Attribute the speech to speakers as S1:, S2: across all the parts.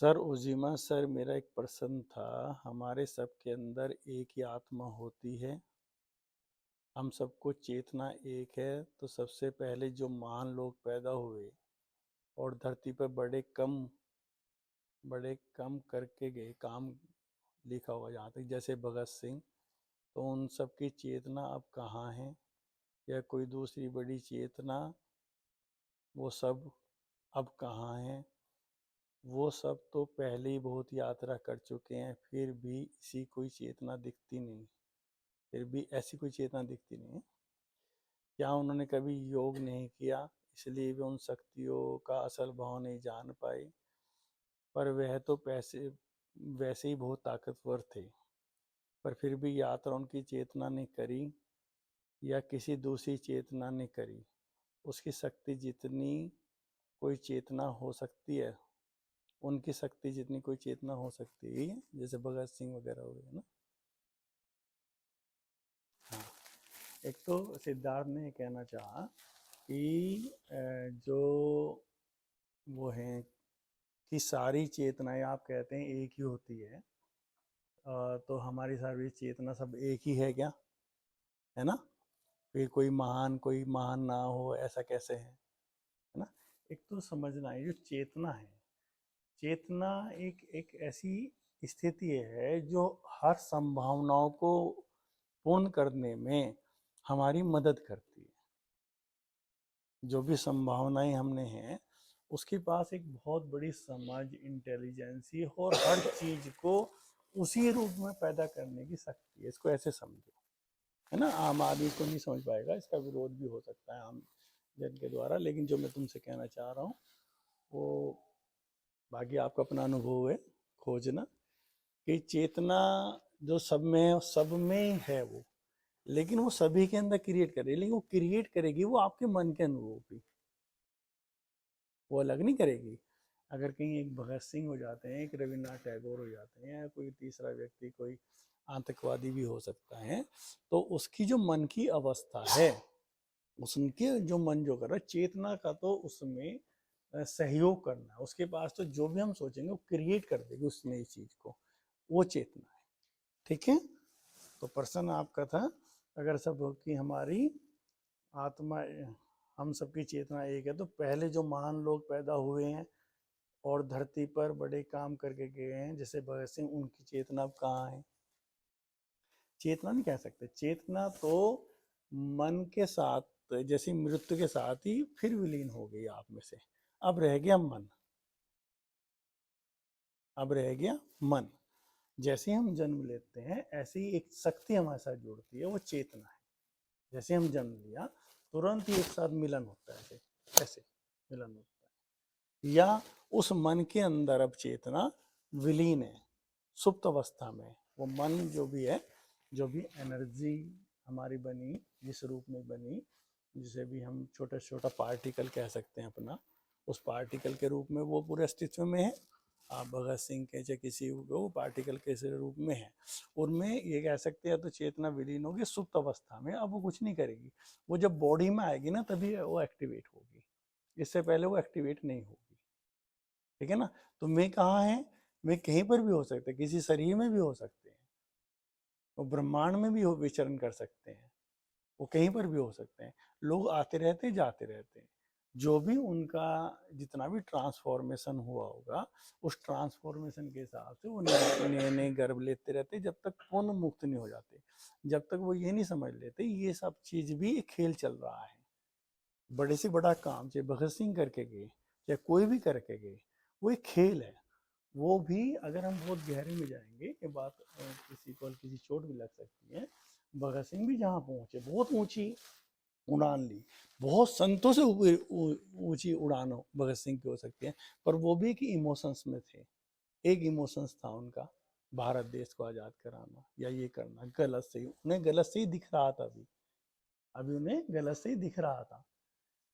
S1: Sir उजिमा sir, मेरा एक प्रश्न था। हमारे सबके अंदर एक ही आत्मा होती है, हम सबको चेतना एक है। तो सबसे पहले जो महान लोग पैदा हुए और धरती पर बड़े कम करके गए काम, लिखा हुआ जहाँ तक, जैसे भगत सिंह, तो उन सब की चेतना अब कहाँ है? या कोई दूसरी बड़ी चेतना, वो सब अब कहाँ है? वो सब तो पहले ही बहुत यात्रा कर चुके हैं, फिर भी इसी कोई चेतना दिखती नहीं। फिर भी ऐसी कोई चेतना दिखती नहीं है। क्या उन्होंने कभी योग नहीं किया, इसलिए भी उन शक्तियों का असल भाव नहीं जान पाए? पर वह तो पैसे वैसे ही बहुत ताकतवर थे, पर फिर भी यात्रा उनकी चेतना ने करी या किसी दूसरी चेतना ने करी। उसकी शक्ति जितनी कोई चेतना हो सकती है, उनकी शक्ति जितनी कोई चेतना हो सकती है, जैसे भगत सिंह वगैरह हो गए ना। हाँ, एक तो सिद्धार्थ ने कहना चाहा कि जो वो हैं कि सारी चेतनाएं आप कहते हैं एक ही होती है, तो हमारी सारी चेतना सब एक ही है क्या? है ना? फिर कोई महान ना हो, ऐसा कैसे है ना? एक तो समझना है, जो चेतना है, चेतना एक एक ऐसी स्थिति है जो हर संभावनाओं को पूर्ण करने में हमारी मदद करती है। जो भी संभावनाएं हमने हैं, उसके पास एक बहुत बड़ी समझ, इंटेलिजेंसी और हर चीज को उसी रूप में पैदा करने की शक्ति है। इसको ऐसे समझो, है ना। आम आदमी इसको नहीं समझ पाएगा, इसका विरोध भी हो सकता है आम जन के द्वारा, लेकिन जो मैं तुमसे कहना चाह रहा हूँ वो, बाकी आपका अपना अनुभव है, खोजना कि चेतना जो सब में है वो, लेकिन वो सभी के अंदर क्रिएट करे, लेकिन वो क्रिएट करेगी वो आपके मन के अनुरूप ही, वो अलग नहीं करेगी। अगर कहीं एक भगत सिंह हो जाते हैं, एक रविन्द्रनाथ टैगोर हो जाते हैं, या कोई तीसरा व्यक्ति कोई आतंकवादी भी हो सकता है, तो उसकी जो मन की अवस्था है, उसके जो मन जो कर रहा है, चेतना का तो उसमें सहयोग करना है उसके पास, तो जो भी हम सोचेंगे वो क्रिएट कर देगी उस नई चीज को, वो चेतना है। ठीक है, तो प्रश्न आपका था, अगर सब की हमारी आत्मा, हम सबकी चेतना एक है, तो पहले जो महान लोग पैदा हुए हैं और धरती पर बड़े काम करके गए हैं, जैसे भगत सिंह, उनकी चेतना अब कहाँ है? चेतना नहीं कह सकते, चेतना तो मन के साथ, जैसी मृत्यु के साथ ही फिर विलीन हो गई आप में से। अब रह गया मन, अब रह गया मन। जैसे हम जन्म लेते हैं, ऐसी एक शक्ति हमारे साथ जुड़ती है, वो चेतना है। जैसे हम जन्म लिया, तुरंत ही एक साथ मिलन होता है, ऐसे ऐसे मिलन होता है। या उस मन के अंदर अब चेतना विलीन है, सुप्त अवस्था में। वो मन जो भी है, जो भी एनर्जी हमारी बनी, जिस रूप में बनी, जिसे भी हम छोटा छोटा पार्टिकल कह सकते हैं अपना, उस पार्टिकल के रूप में वो पूरे अस्तित्व में है। आप भगत सिंह के चाहे किसी को, वो पार्टिकल के रूप में है। उनमें ये कह सकते हैं, तो चेतना विलीन होगी सुप्त अवस्था में, अब वो कुछ नहीं करेगी। वो जब बॉडी में आएगी ना, तभी वो एक्टिवेट होगी, इससे पहले वो एक्टिवेट नहीं होगी। ठीक है ना? तो मैं कहाँ है? मैं कहीं पर भी हो सकते हैं, किसी शरीर में भी हो सकते हैं, वो ब्रह्मांड में भी विचरण कर सकते हैं, वो कहीं पर भी हो सकते हैं। लोग आते रहते जाते रहते हैं, जो भी उनका जितना भी ट्रांसफॉर्मेशन हुआ होगा, उस ट्रांसफॉर्मेशन के हिसाब से वो नए नए गर्भ लेते रहते, जब तक पूर्ण मुक्त नहीं हो जाते, जब तक वो ये नहीं समझ लेते ये सब चीज भी एक खेल चल रहा है। बड़े से बड़ा काम चाहे भगत सिंह करके गए, चाहे कोई भी करके गए, वो एक खेल है। वो भी अगर हम बहुत गहरे में जाएंगे, ये बात किसी को किसी चोट भी लग सकती है। भगत सिंह भी जहाँ पहुंचे, बहुत ऊंची उड़ान ली, बहुत संतों से ऊंची उड़ान भगत सिंह की हो सकती है, पर वो भी एक इमोशंस में थे। एक इमोशंस था उनका, भारत देश को आज़ाद कराना या ये करना, गलत से ही उन्हें गलत से ही दिख रहा था। अभी अभी उन्हें गलत से ही दिख रहा था।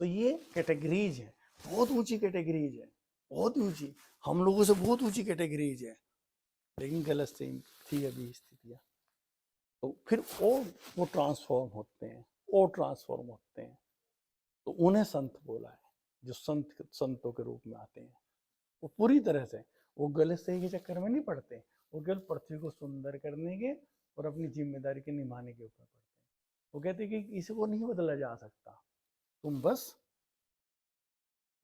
S1: तो ये कैटेगरीज है, बहुत ऊंची कैटेगरीज है, बहुत ऊंची, हम लोगों से बहुत ऊंची कैटेगरीज है, लेकिन गलत से थी अभी स्थितियाँ। तो फिर वो ट्रांसफॉर्म होते हैं, और ट्रांसफॉर्म होते हैं, तो उन्हें संत बोला है। जो संतों के रूप में आते हैं, वो पूरी तरह से, वो गलत सही के चक्कर में नहीं पड़ते, वो केवल पृथ्वी को सुंदर करने के और अपनी जिम्मेदारी के निभाने के ऊपर पड़ते हैं। वो कहते हैं कि इसको नहीं बदला जा सकता, तुम बस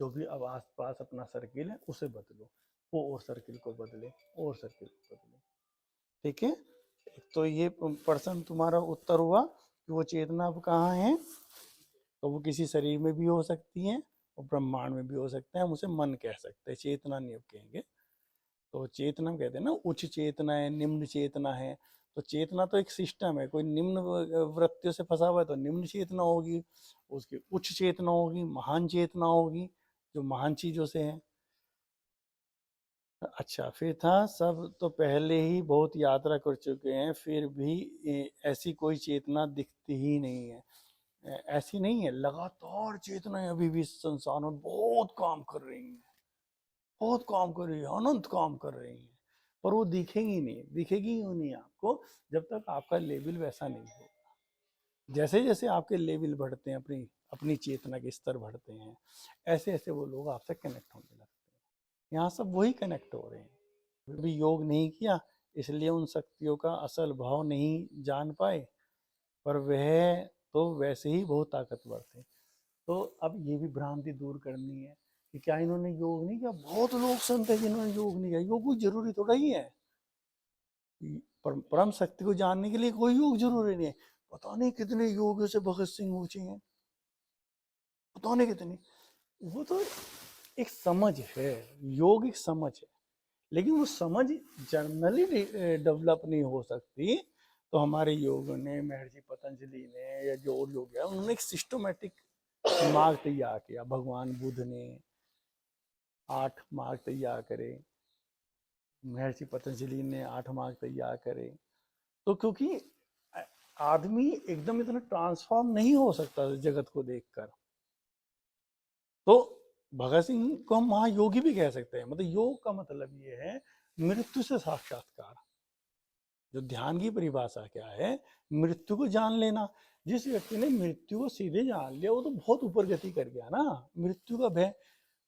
S1: जो भी अब आस पास अपना सर्किल है उसे बदलो, वो और सर्किल को बदले, और सर्किल को बदले। ठीक है, तो ये प्रश्न तुम्हारा उत्तर हुआ कि वो चेतना अब कहाँ है। तो वो किसी शरीर में भी हो सकती है और ब्रह्मांड में भी हो सकता है, हम उसे मन कह सकते हैं, चेतना नहीं अब कहेंगे। तो चेतना हम कहते हैं ना, उच्च चेतना है, निम्न चेतना है। तो चेतना तो एक सिस्टम है, कोई निम्न वृत्तियों से फंसा हुआ है तो निम्न चेतना होगी, उसकी उच्च चेतना होगी, महान चेतना होगी जो महान चीजों से है। अच्छा, फिर था सब तो पहले ही बहुत यात्रा कर चुके हैं, फिर भी ऐसी कोई चेतना दिखती ही नहीं है। ऐसी नहीं है, लगातार चेतनाएं अभी भी संसार में बहुत काम कर रही हैं, बहुत काम कर रही है, अनंत काम कर रही है, पर वो दिखेगी नहीं, दिखेगी क्यों नहीं आपको, जब तक आपका लेवल वैसा नहीं होगा। जैसे जैसे आपके लेवल बढ़ते हैं, अपनी अपनी चेतना के स्तर बढ़ते हैं, ऐसे ऐसे वो लोग आपसे कनेक्ट होने लगते हैं। यहाँ सब वही कनेक्ट हो रहे हैं। भी योग नहीं किया इसलिए उन शक्तियों का असल भाव नहीं जान पाए, पर वह तो वैसे ही बहुत ताकतवर थे। तो अब ये भी भ्रांति दूर करनी है कि क्या इन्होंने योग नहीं किया। बहुत लोग संत है जिन्होंने योग नहीं किया, योग कोई जरूरी थोड़ा ही है। परम शक्ति को जानने के लिए कोई योग जरूरी नहीं है। पता नहीं कितने योगियों से भगत सिंह ऊंचे हैं, पता नहीं कितने। वो तो एक समझ है, योग एक समझ है, लेकिन वो समझ जर्नली डेवलप नहीं हो सकती। तो हमारे योग ने, महर्षि पतंजलि ने या जो और योग है, उन्होंने एक सिस्टमेटिक मार्ग तैयार किया। भगवान बुद्ध ने 8 मार्ग तैयार करे, महर्षि पतंजलि ने 8 मार्ग तैयार करे। तो क्योंकि आदमी एकदम इतना ट्रांसफॉर्म नहीं हो सकता जगत को देखकर, तो भगत सिंह को हम महायोगी भी कह सकते हैं। मतलब योग का मतलब ये है मृत्यु से साक्षात्कार। जो ध्यान की परिभाषा क्या है, मृत्यु को जान लेना। जिस व्यक्ति ने मृत्यु को सीधे जान लिया वो तो बहुत ऊपर गति कर गया ना। मृत्यु का भय,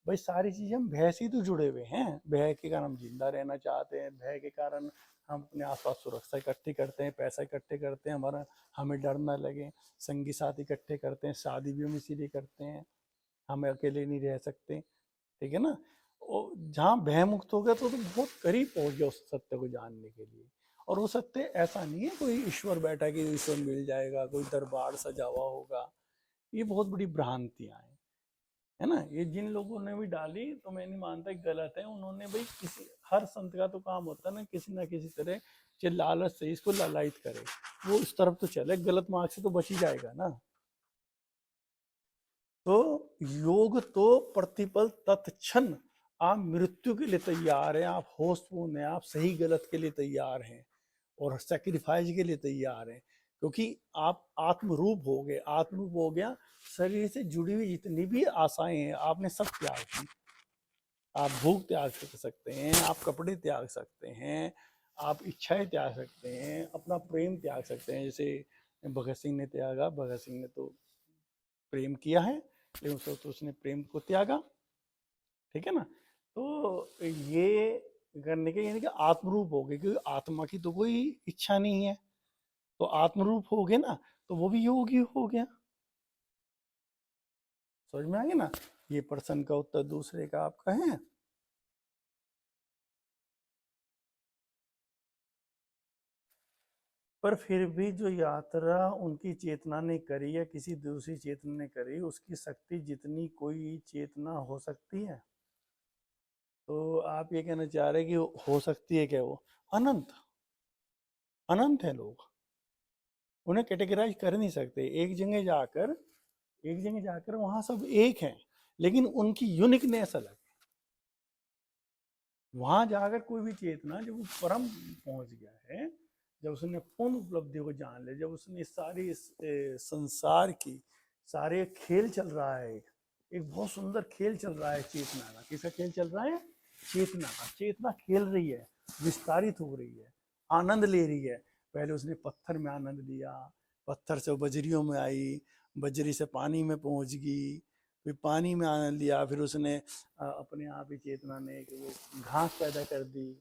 S1: भाई सारी चीजें हम भय से ही तो जुड़े हुए हैं। भय के कारण हम जिंदा रहना चाहते हैं, भय के कारण हम अपने आसपास सुरक्षा इकट्ठी करते हैं, पैसा इकट्ठे करते हैं, हमारा हमें डर ना लगे, संगी साथी इकट्ठे करते हैं, शादी भी हम इसीलिए करते हैं, हम अकेले नहीं रह सकते। ठीक है ना। और जहाँ भय मुक्त हो गया तो बहुत करीब पहुंच गया उस सत्य को जानने के लिए। और वो सत्य ऐसा नहीं है कोई ईश्वर बैठा कि ईश्वर मिल जाएगा, कोई दरबार सजा हुआ होगा। ये बहुत बड़ी भ्रांतियां हैं, है ना। ये जिन लोगों ने भी डाली तो मैं नहीं मानता गलत है। उन्होंने भाई किसी, हर संत का तो काम होता है ना किसी तरह चाहे लालच से इसको लालायित करे, वो इस तरफ तो चले, गलत मार्ग से तो बच ही जाएगा ना। तो योग तो प्रतिपल तत्क्षण आप मृत्यु के लिए तैयार हैं, आप होशपूर्ण हैं, आप सही गलत के लिए तैयार हैं और सेक्रीफाइस के लिए तैयार हैं, क्योंकि आप आत्मरूप हो गए। आत्मरूप हो गया, शरीर से जुड़ी हुई जितनी भी आशाएं हैं आपने सब त्याग की। आप भूख त्याग सकते हैं, आप कपड़े त्याग सकते हैं, आप इच्छाएं त्याग सकते हैं, अपना प्रेम त्याग सकते हैं। जैसे भगत सिंह ने त्यागा, भगत सिंह ने तो प्रेम किया है लेकिन तो उसने प्रेम को त्यागा। ठीक है ना। तो ये करने के यानी कि आत्मरूप हो गए, क्योंकि आत्मा की तो कोई इच्छा नहीं है, तो आत्मरूप हो गए ना, तो वो भी योगी हो गया। समझ में आ गया ना। ये प्रश्न का उत्तर दूसरे का आपका है। पर फिर भी जो यात्रा उनकी चेतना ने करी या किसी दूसरी चेतना ने करी, उसकी शक्ति जितनी कोई चेतना हो सकती है। तो आप ये कहना चाह रहे हैं कि हो सकती है क्या? वो अनंत अनंत है लोग, उन्हें कैटेगराइज कर नहीं सकते। एक जगह जाकर वहां सब एक हैं, लेकिन उनकी यूनिकनेस अलग है। वहां जाकर कोई भी चेतना जब वो परम पहुंच गया है, जब उसने पूर्ण उपलब्धि को जान लिया, जब उसने सारी संसार की सारे खेल चल रहा है, एक बहुत सुंदर खेल चल रहा है चेतना का। किसका खेल चल रहा है? चेतना का। चेतना खेल रही है, विस्तारित हो रही है, आनंद ले रही है। पहले उसने पत्थर में आनंद लिया, पत्थर से बजरियों में आई, बजरी से पानी में पहुंच गई, फिर पानी में आनंद लिया, फिर उसने अपने आप ही चेतना ने कि वो घास पैदा कर दी,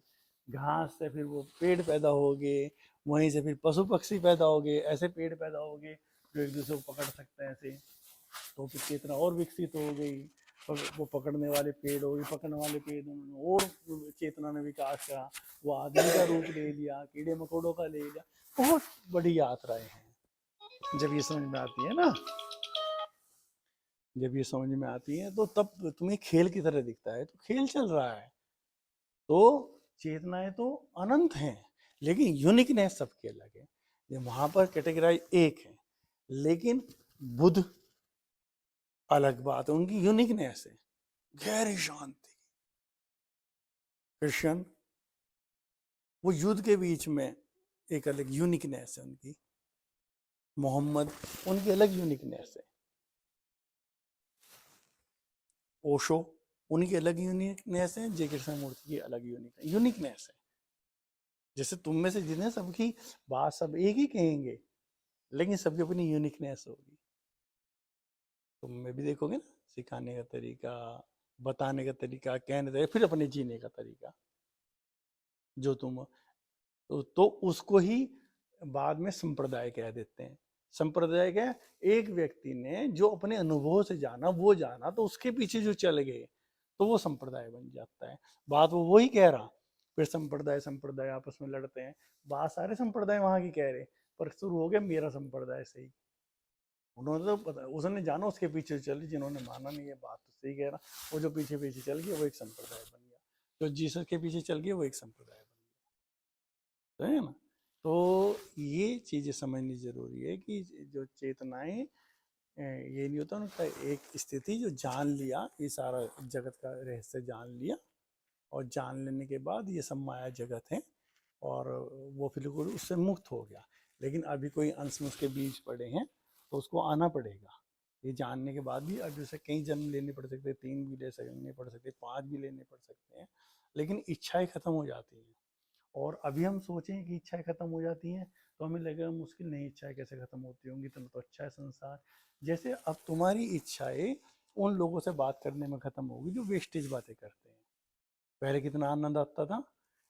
S1: घास से फिर वो पेड़ पैदा हो गए, वहीं से फिर पशु पक्षी पैदा हो गए, ऐसे पेड़ पैदा हो गए जो एक दूसरे को पकड़ सकते हैं ऐसे। तो फिर चेतना और विकसित हो गई, वो पकड़ने वाले पेड़ हो गए, पकड़ने वाले पेड़ उन्होंने और चेतना ने विकास करा, वो आदमी का रूप ले लिया, कीड़े मकोड़ों का ले लिया। बहुत बड़ी यात्राएं हैं। जब ये समझ में आती है ना, जब ये समझ में आती है तो तब तुम्हें खेल की तरह दिखता है, तो खेल चल रहा है। तो चेतनाएं तो अनंत हैं, लेकिन यूनिकनेस सबके अलग है। ये वहां पर कैटेगराइज एक है, लेकिन बुद्ध अलग बात है, उनकी यूनिकनेस है, गहरी शांति। कृष्ण वो युद्ध के बीच में एक अलग यूनिकनेस है उनकी। मोहम्मद उनकी अलग यूनिकनेस है। ओशो उनकी अलग यूनिकनेस है। जय कृष्णमूर्ति की अलग यूनिकनेस है। जैसे तुम में से जितने सबकी बात सब एक ही कहेंगे, लेकिन सबकी अपनी यूनिकनेस होगी। तुम में भी देखोगे ना, सिखाने का तरीका, बताने का तरीका, कहने का, फिर अपने जीने का तरीका, जो तुम तो उसको ही बाद में संप्रदाय कह देते हैं। संप्रदाय क्या, एक व्यक्ति ने जो अपने अनुभव से जाना, वो जाना, तो उसके पीछे जो चल गए, तो वो संप्रदाय बन जाता है। बात वो वही कह रहा, फिर संप्रदाय संप्रदाय आपस में लड़ते हैं। बात सारे संप्रदाय वहां की कह रहे, पर शुरू हो गया मेरा संप्रदाय सही। उन्होंने तो पता, उसने जाना, उसके पीछे चल, जिन्होंने माना नहीं है बात तो सही कह रहा, वो जो पीछे पीछे चल गया वो एक संप्रदाय बन गया, जो जीसस के पीछे चल गया वो एक संप्रदाय बन गया, है ना। तो ये चीजें समझनी जरूरी है कि जो चेतनाएं, ये नहीं होता उनका एक स्थिति जो जान लिया, ये सारा जगत का रहस्य जान लिया, और जान लेने के बाद ये सब माया जगत है, और वो बिल्कुल उससे मुक्त हो गया। लेकिन अभी कोई अंश में उसके बीज पड़े हैं, तो उसको आना पड़ेगा। ये जानने के बाद भी अभी उसे कई जन्म लेने पड़ सकते, 3 भी लेने पड़ सकते, 5 भी लेने पड़ सकते हैं, लेकिन इच्छाएं खत्म हो जाती हैं। और अभी हम सोचें कि इच्छाएं खत्म हो जाती हैं, तो हमें लगेगा मुश्किल, नहीं, इच्छाएं कैसे खत्म होती होंगी, इतना तो अच्छा है संसार। जैसे अब तुम्हारी इच्छाएं उन लोगों से बात करने में खत्म होगी जो वेस्टेज बातें करते हैं। पहले कितना आनंद आता था,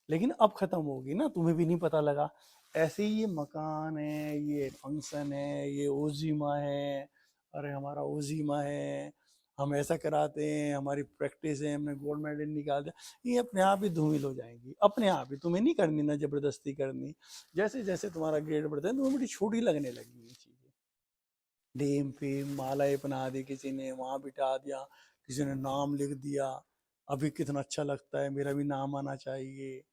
S1: लेकिन अब खत्म होगी ना, तुम्हें भी नहीं पता लगा। ऐसे ही ये मकान है, ये फंक्शन है, ये ओजीमा है, अरे हमारा ओजीमा है, हम ऐसा कराते हैं, हमारी प्रैक्टिस है, हमने गोल्ड मेडल निकाल दिया, ये अपने आप ही धूमिल हो जाएंगी, अपने आप ही। तुम्हें नहीं करनी, ना जबरदस्ती करनी। जैसे जैसे तुम्हारा ग्रेड बढ़ता है, तुम्हें बड़ी छोटी लगने लगी ये चीजें। डेम फेम मालाएं बना दी किसी ने, वहां बिठा दिया, किसी ने नाम लिख दिया, अभी कितना अच्छा लगता है, मेरा भी नाम आना चाहिए,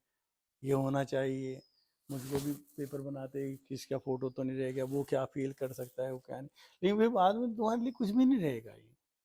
S1: ये होना चाहिए, मुझको भी पेपर बनाते ही किसका फोटो तो नहीं रहेगा, वो क्या फील कर सकता है, वो क्या नहीं। लेकिन फिर बाद में तुम्हारे लिए कुछ भी नहीं रहेगा ये।